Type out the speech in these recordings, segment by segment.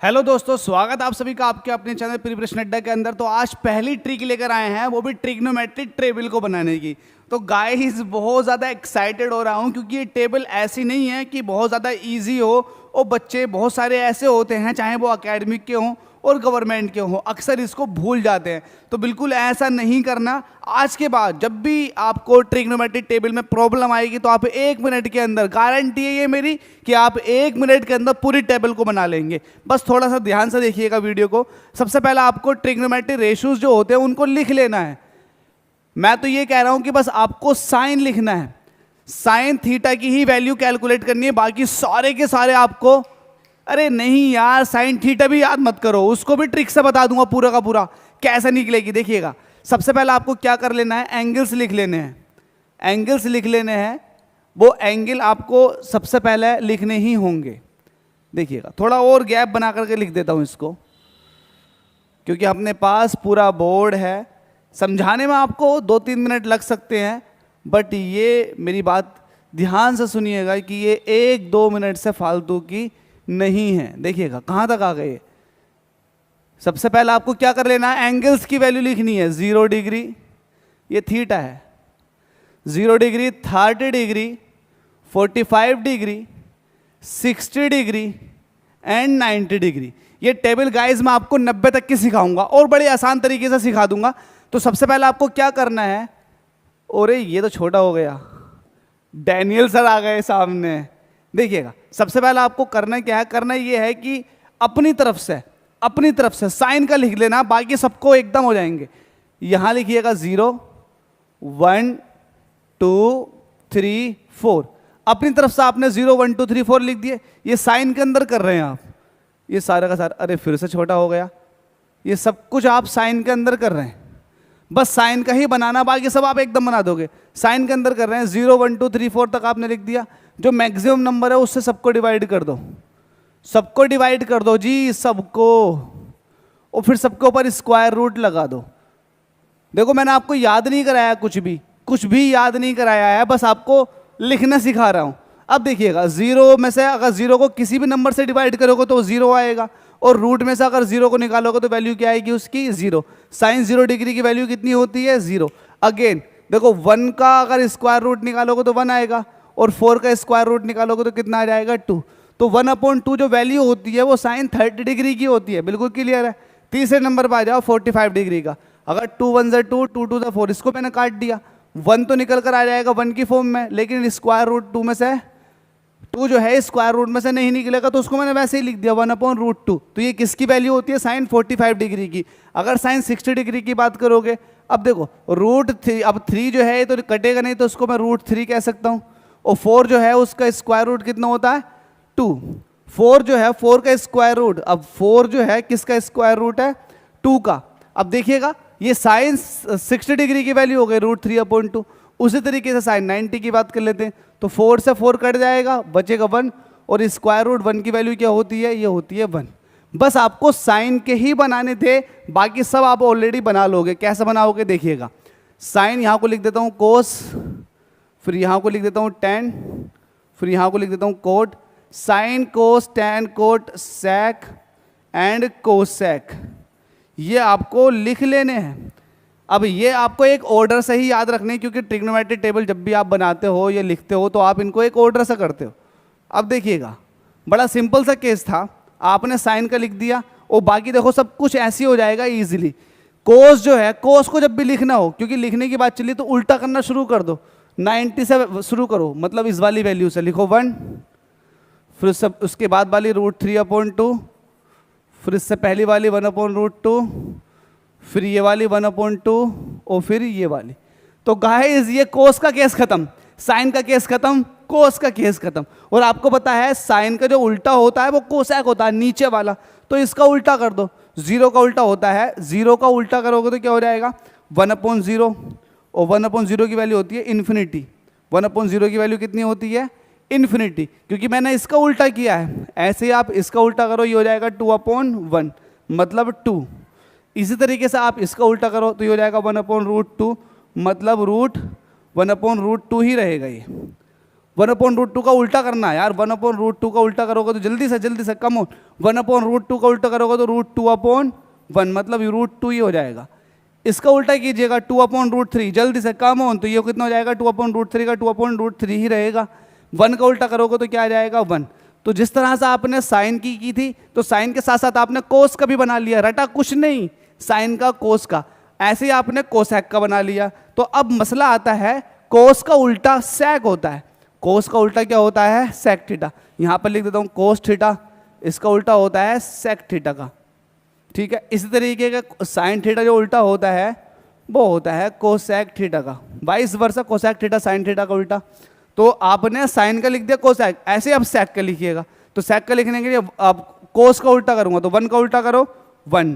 Hello दोस्तों, स्वागत आप सभी का आपके अपने चैनल प्रिपरेशन अड्डा के अंदर। तो आज पहली ट्रिक लेकर आए हैं, वो भी ट्रिग्नोमेट्रिक टेबल को बनाने की। तो गाइस बहुत ज़्यादा एक्साइटेड हो रहा हूँ क्योंकि ये टेबल ऐसी नहीं है कि बहुत ज़्यादा इजी हो। और बच्चे बहुत सारे ऐसे होते हैं, चाहे वो अकेडमिक के हों और गवर्नमेंट के हों, अक्सर इसको भूल जाते हैं। तो बिल्कुल ऐसा नहीं करना। आज के बाद जब भी आपको ट्रिग्नोमेट्रिक टेबल में प्रॉब्लम आएगी तो आप 1 मिनट के अंदर, गारंटी है ये मेरी कि आप 1 मिनट के अंदर पूरी टेबल को बना लेंगे। बस थोड़ा सा ध्यान से देखिएगा वीडियो को। सबसे पहले आपको ट्रिग्नोमेट्रिक रेशियोज जो होते हैं उनको लिख लेना है। मैं तो ये कह रहा हूं कि बस आपको साइन लिखना है, साइन थीटा की ही वैल्यू कैलकुलेट करनी है, बाकी सारे के सारे आपको, अरे नहीं यार साइन थीटा भी याद मत करो, उसको भी ट्रिक से बता दूंगा पूरा का पूरा कैसे निकलेगी। देखिएगा, सबसे पहले आपको क्या कर लेना है, एंगल्स लिख लेने हैं। एंगल्स लिख लेने हैं, वो एंगल आपको सबसे पहले लिखने ही होंगे। देखिएगा, थोड़ा और गैप बना करके लिख देता हूं इसको, क्योंकि अपने पास पूरा बोर्ड है। समझाने में आपको 2-3 मिनट लग सकते हैं, बट ये मेरी बात ध्यान से सुनिएगा कि ये 1-2 मिनट से फालतू की नहीं है। देखिएगा कहाँ तक आ गए। सबसे पहले आपको क्या कर लेना है, एंगल्स की वैल्यू लिखनी है। 0 डिग्री, ये थीटा है, 0 degree, 30 degree, 45 degree, 60 degree and 90 degree. ये टेबल गाइस मैं आपको 90 तक की सिखाऊंगा और बड़े आसान तरीके से सिखा दूंगा। तो सबसे पहले आपको क्या करना है, अरे ये तो छोटा हो गया, डैनियल सर आ गए सामने। देखिएगा, सबसे पहले आपको करना क्या है, करना ये है कि अपनी तरफ से साइन का लिख लेना, बाकी सबको एकदम हो जाएंगे। यहां लिखिएगा 0, 1, 2, 3, 4। अपनी तरफ से आपने 0, 1, 2, 3, 4 लिख दिए। ये साइन के अंदर कर रहे हैं आप, ये सारा का सारा, अरे फिर से छोटा हो गया। ये सब कुछ आप साइन के अंदर कर रहे हैं, बस साइन का ही बनाना, बाकी सब आप एकदम बना दोगे। साइन के अंदर कर रहे हैं, 0, 1, 2, 3, 4 तक आपने लिख दिया। जो मैक्सिमम नंबर है उससे सबको डिवाइड कर दो, सबको डिवाइड कर दो जी, सबको। और फिर सबके ऊपर स्क्वायर रूट लगा दो। देखो मैंने आपको याद नहीं कराया, कुछ भी याद नहीं कराया है, बस आपको लिखना सिखा रहा हूं। अब देखिएगा, 0 में से अगर 0 को किसी भी नंबर से डिवाइड करोगे तो 0 आएगा, और रूट में से अगर 0 को निकालोगे तो वैल्यू क्या आएगी उसकी, 0। साइन 0 डिग्री की वैल्यू कितनी होती है, 0। अगेन देखो, 1 का अगर स्क्वायर रूट निकालोगे तो 1 आएगा, और 4 का स्क्वायर रूट निकालोगे तो कितना आ जाएगा, 2। तो 1/2 जो वैल्यू होती है वो साइन 30 डिग्री की होती है। बिल्कुल क्लियर है। तीसरे नंबर पर आ जाओ, 45 डिग्री का। अगर 2 1 ज़ा 2, 2 2 ज़ा 4, इसको मैंने काट दिया। 1 तो निकल कर आ जाएगा 1 की फॉर्म में, लेकिन स्क्वायर रूट 2 में से 2 जो है स्क्वायर रूट में से नहीं निकलेगा, तो उसको मैंने वैसे ही लिख दिया 1/√2। तो ये किसकी वैल्यू होती है, साइन 45 डिग्री की। अगर साइन 60 डिग्री की बात करोगे, अब देखो √3, अब 3 जो है ये तो कटेगा नहीं, तो उसको मैं √3 कह सकता हूँ। और 4 जो है उसका स्क्वायर रूट कितना होता है, 2। 4 जो है 4 का स्क्वायर रूट, अब 4 जो है किसका स्क्वायर रूट है, 2 का। अब देखिएगा, ये साइन 60 डिग्री की वैल्यू हो गई √3/2। उसी तरीके से साइन 90 की बात कर लेते हैं, तो 4 से 4 कट जाएगा, बचेगा 1, और स्क्वायर रूट 1 की वैल्यू क्या होती है, ये होती है 1। बस आपको साइन के ही बनाने थे, बाकी सब आप ऑलरेडी बना लोगे। कैसे बनाओगे देखिएगा, साइन यहाँ को लिख देता हूँ कोस, फिर यहाँ को लिख देता हूँ टेन, फिर यहाँ को लिख देता हूँ cot. Sin cos tan cot sec and cosec, ये आपको लिख लेने हैं। अब ये आपको एक ऑर्डर से ही याद रखने, क्योंकि ट्रिग्नोमेट्रिक टेबल जब भी आप बनाते हो या लिखते हो तो आप इनको एक ऑर्डर से करते हो। अब देखिएगा, बड़ा सिंपल सा केस था, आपने साइन का लिख दिया, और बाकी देखो सब कुछ ऐसे हो जाएगा इजीली। कोस जो है, कोस को जब भी लिखना हो, क्योंकि लिखने की बात चली, तो उल्टा करना शुरू कर दो। 90 से शुरू करो, मतलब इस वाली वैल्यू से लिखो 1, फिर सब उसके बाद वाली √3/2, फिर इससे पहली वाली 1/√2, फिर ये वाली 1/2, और फिर ये वाली। तो गाइस ये कोस का केस खत्म, साइन का केस खत्म, कोस का केस खत्म। और आपको पता है साइन का जो उल्टा होता है वो कोसेक होता है, नीचे वाला। तो इसका उल्टा कर दो, 0 का उल्टा होता है, 0 का उल्टा करोगे तो क्या हो जाएगा, 1/0, और 1/0 की वैल्यू होती है इन्फिनिटी। 1/0 की वैल्यू कितनी होती है, इन्फिनिटी, क्योंकि मैंने इसका उल्टा किया है। ऐसे ही आप इसका उल्टा करो, ये हो जाएगा 2/1, मतलब 2। इसी तरीके से आप इसका उल्टा करो तो ये हो जाएगा 1/√2, मतलब √1/√2 ही रहेगा ये। 1/√2 का उल्टा करना है यार, 1/√2 का उल्टा करोगे तो जल्दी से कम हो, 1/√2 का उल्टा करोगे तो √2/1, मतलब √2 ही हो जाएगा। इसका उल्टा कीजिएगा 2/√3, जल्दी से कम हो, तो ये कितना हो जाएगा 2/√3 का 2/√3 ही रहेगा। 1 का उल्टा करोगे तो क्या आ जाएगा 1। तो जिस तरह से आपने साइन की थी, तो साइन के साथ साथ आपने कोस का भी बना लिया, रटा कुछ नहीं, साइन का कोस का, ऐसे ही आपने कोसेक का बना लिया। तो अब मसला आता है, कोस का उल्टा सेक होता है, कोस का उल्टा क्या होता है सेक थीटा। यहाँ पर लिख देता हूँ कोस थीटा, इसका उल्टा होता है सेक थीटा का, ठीक है। इसी तरीके का साइन थीटा जो उल्टा होता है वो होता है कोसेक थीटा का, 22 वर्षा कोसेक थीटा साइन थीटा का उल्टा। तो आपने साइन का लिख दिया कोसेक, ऐसे ही आप सेक का लिखिएगा। तो सेक का लिखने के लिए आप कोस का उल्टा करूंगा तो 1 का उल्टा करो 1,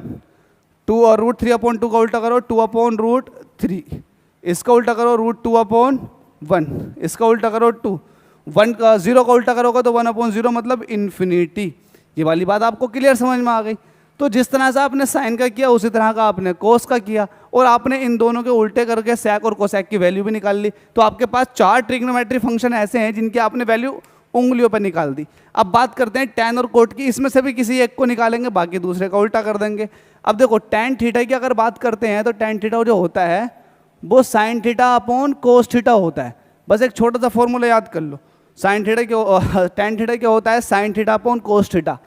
2 और √3/2 का उल्टा करो 2/√3, इसका उल्टा करो √2/1, इसका उल्टा करो 2, 1 का 0 का उल्टा करोगे तो 1/0 मतलब इन्फिनिटी। ये वाली बात आपको क्लियर समझ में आ गई। तो जिस तरह से आपने साइन का किया उसी तरह का आपने कोस का किया, और आपने इन दोनों के उल्टे करके सेक और कोसेक की वैल्यू भी निकाल ली। तो आपके पास 4 ट्रिग्नोमेट्री फंक्शन ऐसे हैं जिनकी आपने वैल्यू उंगलियों पर निकाल दी। अब बात करते हैं टैन और कोट की, इसमें से भी किसी एक को निकालेंगे, बाकी दूसरे का उल्टा कर देंगे। अब देखो टैन थीटा की अगर बात करते हैं तो टैन थीटा जो होता है वो sine theta upon cos theta होता है। बस एक छोटा सा फॉर्मूला याद कर लो, साइन थीटा क्या, टैन थीटा क्या होता है sine theta upon cos theta,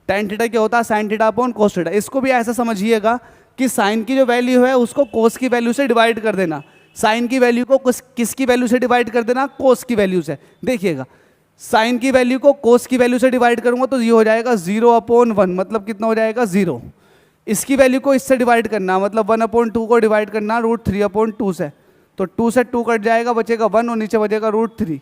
tan theta क्या होता है sine theta upon cos theta. इसको भी ऐसा समझिएगा कि साइन की जो वैल्यू है उसको कोस की वैल्यू से डिवाइड कर देना, साइन की वैल्यू को किसकी वैल्यू से डिवाइड कर देना, कोस की वैल्यू से। देखिएगा साइन की वैल्यू को कोस की वैल्यू से डिवाइड करूंगा तो ये हो जाएगा 0/1, मतलब कितना हो जाएगा 0। इसकी वैल्यू को इससे डिवाइड करना, मतलब 1/2 को डिवाइड करना √3/2 से, तो 2 से 2 कट जाएगा, बचेगा 1 और नीचे बचेगा √3।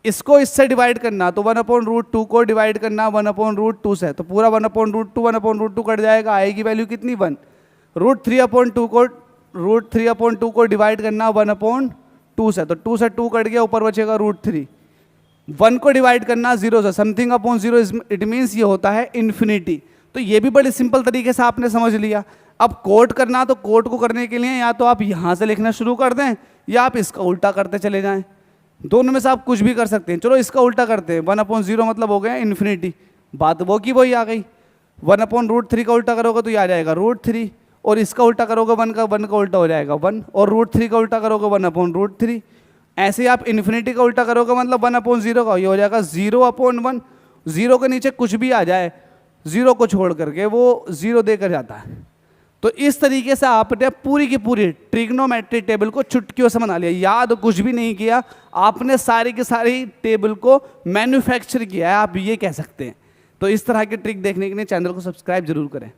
इसको इससे डिवाइड करना तो 1/√2 को डिवाइड करना 1/√2 से, तो पूरा 1/2 कट जाएगा, आएगी वैल्यू कितनी 1। √3/2 को डिवाइड करना 1/2 से, तो 2 से 2 कट गया, ऊपर बचेगा √3। 1 को डिवाइड करना 0 से, समथिंग अपॉन 0 इट मीन्स ये होता है इन्फिनिटी। तो ये भी बड़े सिंपल तरीके से आपने समझ लिया। अब कोट करना, तो कोट को करने के लिए या तो आप यहाँ से लिखना शुरू कर दें या आप इसका उल्टा करते चले जाएं, दोनों में से आप कुछ भी कर सकते हैं। चलो इसका उल्टा करते हैं, 1/0 मतलब हो गया इन्फिनिटी, बात वो की वही आ गई। 1/√3 का उल्टा करोगे तो ये आ जाएगा √3, और इसका उल्टा करोगे 1 का उल्टा हो जाएगा 1, और √3 का उल्टा करोगे 1/√3। ऐसे ही आप इन्फिनिटी का उल्टा करोगे मतलब 1/0 का ये हो जाएगा 0/1। 0 के नीचे कुछ भी आ जाए, 0 को छोड़ करके वो 0 देकर जाता है। तो इस तरीके से आपने पूरी की पूरी ट्रिग्नोमेट्री टेबल को चुटकियों से बना लिया, याद कुछ भी नहीं किया, आपने सारी की सारी टेबल को मैन्युफैक्चर किया है, आप ये कह सकते हैं। तो इस तरह की ट्रिक देखने के लिए चैनल को सब्सक्राइब जरूर करें।